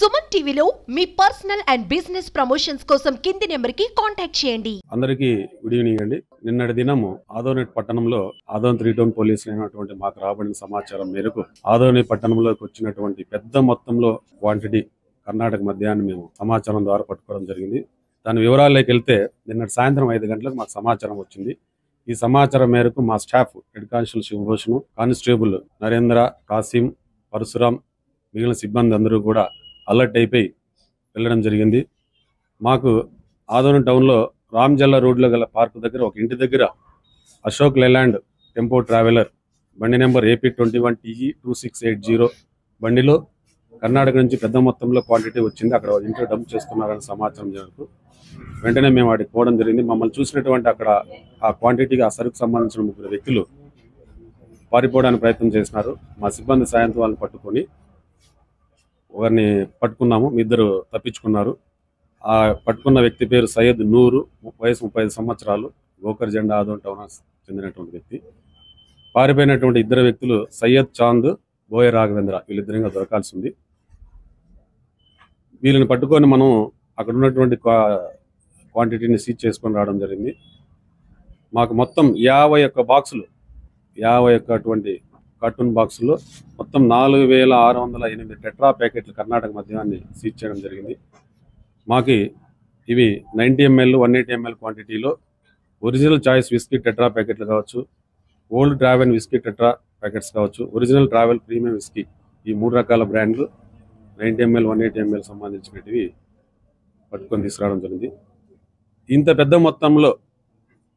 సుమన్ టీవీలో మీ personal and business promotions కోసం కింది నెంబర్కి కాంటాక్ట్ చేయండి. అందరికీ గుడ్ ఈవినింగ్ అండి. నిన్నటి దినము ఆదోని పట్టణంలో ఆదోని 3 టౌన్ పోలీసులు అయినటువంటి మాకు రాబడిన సమాచారం మేరకు ఆదోని పట్టణంలోకి వచ్చినటువంటి పెద్ద మొత్తంలో క్వాంటిటీ కర్ణాటక మద్యాన్ని మేము సమాచారం ద్వారా పట్టుకోవడం జరిగింది. దాని వివరాల్లోకి వెళ్తే నిన్నటి సాయంత్రం 5 గంటలకు మాకు సమాచారం వచ్చింది. ఈ సమాచారం మేరకు మా staff head constable Shivabhushan, constable Narendra, Kasim, Parashuram, మిగిలిన సిబ్బంది అందరూ కూడా అలర్ట్ అయిపోయి వెళ్ళడం జరిగింది. మాకు ఆదోని టౌన్లో రామ్జల్లా రోడ్లో గల పార్క్ దగ్గర ఒక ఇంటి దగ్గర అశోక్ లేలాండ్ టెంపో ట్రావెలర్ బండి నెంబర్ AP21TE2680 బండిలో కర్ణాటక నుంచి పెద్ద మొత్తంలో క్వాంటిటీ వచ్చింది. అక్కడ ఇంట్లో డంప్ చేస్తున్నారని సమాచారం జరుగుతూ వెంటనే మేము వాడికి పోవడం జరిగింది. మమ్మల్ని చూసినటువంటి అక్కడ ఆ క్వాంటిటీకి ఆ సరుకు సంబంధించిన 3 వ్యక్తులు పారిపోవడానికి ప్రయత్నం చేసినారు. మా సిబ్బంది సాయంతో వాళ్ళని పట్టుకొని ఒకరిని పట్టుకున్నాము, 2 తప్పించుకున్నారు. ఆ పట్టుకున్న వ్యక్తి పేరు సయ్యద్ నూరు, వయసు 35 సంవత్సరాలు, గోకర్ జెండా ఆదోని టౌన్ చెందినటువంటి వ్యక్తి. పారిపోయినటువంటి 2 వ్యక్తులు సయ్యద్ చాంద్, బోయ రాఘవేంద్ర, వీళ్ళిద్దరిగా దొరకాల్సి ఉంది. వీళ్ళని పట్టుకొని మనం అక్కడ ఉన్నటువంటి క్వాంటిటీని సీజ్ చేసుకొని రావడం జరిగింది. మాకు మొత్తం 51 బాక్సులు, 51 అటువంటి కార్టూన్ బాక్సుల్లో మొత్తం 4608 టెట్రా ప్యాకెట్లు కర్ణాటక మద్యాన్ని సీజ్ చేయడం జరిగింది. మాకు ఇవి 90 ml, 180 ml క్వాంటిటీలో ఒరిజినల్ చాయిస్ విస్కీ టెట్రా ప్యాకెట్లు కావచ్చు, old travel whisky tetra packets కావచ్చు, ఒరిజినల్ ట్రావెల్ ప్రీమియం విస్కీ, ఈ 3 రకాల బ్రాండ్లు 90 ml, 180 ml సంబంధించినవి పట్టుకొని తీసుకురావడం జరిగింది. ఇంత పెద్ద మొత్తంలో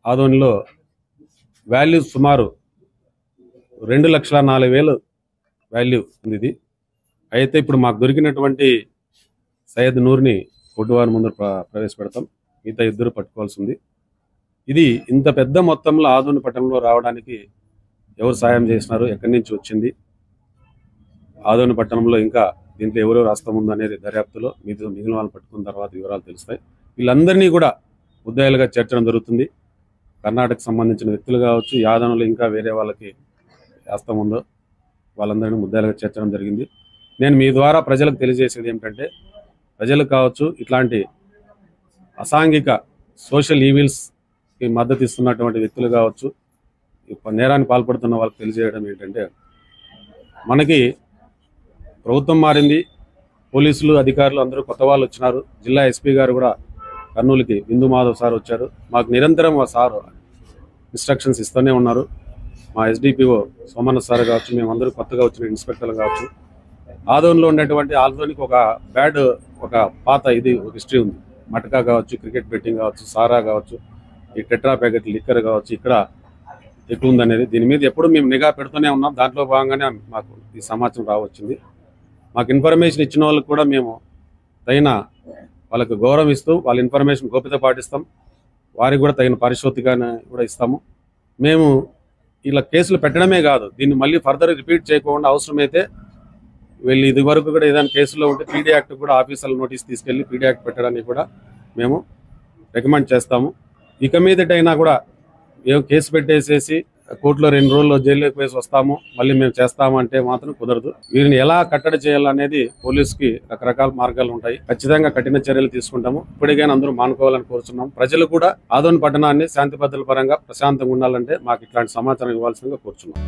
ఆదోనిలో వాల్యూ సుమారు 2,04,000 వాల్యూ ఉంది ఇది. అయితే ఇప్పుడు మాకు దొరికినటువంటి సయ్యద్ నూర్ని కొట్టువారి ముందు ప్రవేశపెడతాం. మిగతా 2 పట్టుకోవాల్సి ఉంది. ఇది ఇంత పెద్ద మొత్తంలో ఆదోని పట్టణంలో రావడానికి ఎవరు సాయం చేసినారు, ఎక్కడి నుంచి వచ్చింది, ఆదోని పట్టణంలో ఇంకా దీంట్లో ఎవరెవరు హస్తం ఉందో అనేది దర్యాప్తులో మిగిలిన వాళ్ళని పట్టుకున్న తర్వాత వివరాలు తెలుస్తాయి. వీళ్ళందరినీ కూడా ముద్దాయిలుగా చేర్చడం జరుగుతుంది. కర్ణాటకకు సంబంధించిన వ్యక్తులు కావచ్చు, యాదనులు ఇంకా వేరే వాళ్ళకి హస్తం ఉందో వాళ్ళందరినీ ముద్దాయిలుగా చేర్చడం జరిగింది. నేను మీ ద్వారా ప్రజలకు తెలియజేసేది ఏమిటంటే, ప్రజలకు కావచ్చు, ఇట్లాంటి అసాంఘిక సోషల్ ఈవిల్స్కి మద్దతు ఇస్తున్నటువంటి వ్యక్తులు కావచ్చు, నేరానికి పాల్పడుతున్న వాళ్ళకి తెలియజేయడం ఏంటంటే, మనకి ప్రభుత్వం మారింది, పోలీసులు అధికారులు అందరూ కొత్త వాళ్ళు వచ్చినారు. జిల్లా ఎస్పీ గారు కూడా కర్నూలుకి బిందు మాధవ్ సార్ వచ్చారు. మాకు నిరంతరం ఆ సార్ ఇన్స్ట్రక్షన్స్ ఇస్తూనే ఉన్నారు. మా SDPO సోమన్న సార్ కావచ్చు, మేమందరూ కొత్తగా వచ్చిన ఇన్స్పెక్టర్లు కావచ్చు. ఆదోనిలో ఉండేటువంటి ఆదోనికి ఒక పాత ఒక హిస్టరీ ఉంది. మటకా కావచ్చు, క్రికెట్ బెట్టింగ్ కావచ్చు, సారా కావచ్చు, ఈ టెట్రా ప్యాకెట్ లిక్కర్ కావచ్చు, ఇక్కడ ఎక్కువ ఉందనేది దీని మీద ఎప్పుడు మేము నిఘా పెడుతూనే ఉన్నాం. దాంట్లో భాగంగానే మాకు ఈ సమాచారం రావచ్చింది. మాకు ఇన్ఫర్మేషన్ ఇచ్చిన వాళ్ళకి కూడా మేము తగిన వాళ్ళకు గౌరవం ఇస్తూ వాళ్ళ ఇన్ఫర్మేషన్ గోప్యత పాటిస్తాం. వారికి కూడా తగిన పరిశోధికాన్ని కూడా ఇస్తాము. మేము ఇలా కేసులు పెట్టడమే కాదు, దీన్ని మళ్ళీ ఫర్దర్ రిపీట్ చేయకుండా అవసరమైతే వీళ్ళు ఇది వరకు కూడా ఏదైనా కేసులో ఉంటే PD యాక్ట్ కూడా ఆఫీసర్ల నోటీస్ తీసుకెళ్ళి PD యాక్ట్ పెట్టడానికి కూడా మేము రికమెండ్ చేస్తాము. ఇక మీదటైనా కూడా ఏం కేసు పెట్టేసేసి కోర్టులో 2 రోజుల్లో జైల్లోకి వేసి వస్తాము, మళ్ళీ మేము చేస్తాము అంటే మాత్రం కుదరదు. వీరిని ఎలా కట్టడి చేయాలనేది పోలీసుకి రకరకాల మార్గాలు ఉంటాయి. ఖచ్చితంగా కఠిన చర్యలు తీసుకుంటాము. ఇప్పటికైనా అందరూ మానుకోవాలని కోరుతున్నాం. ప్రజలు కూడా ఆదోని పట్టణాన్ని శాంతి భద్రతల పరంగా ప్రశాంతంగా ఉండాలంటే మాకు ఇట్లాంటి సమాచారం ఇవ్వాల్సిందిగా కోరుతున్నాం.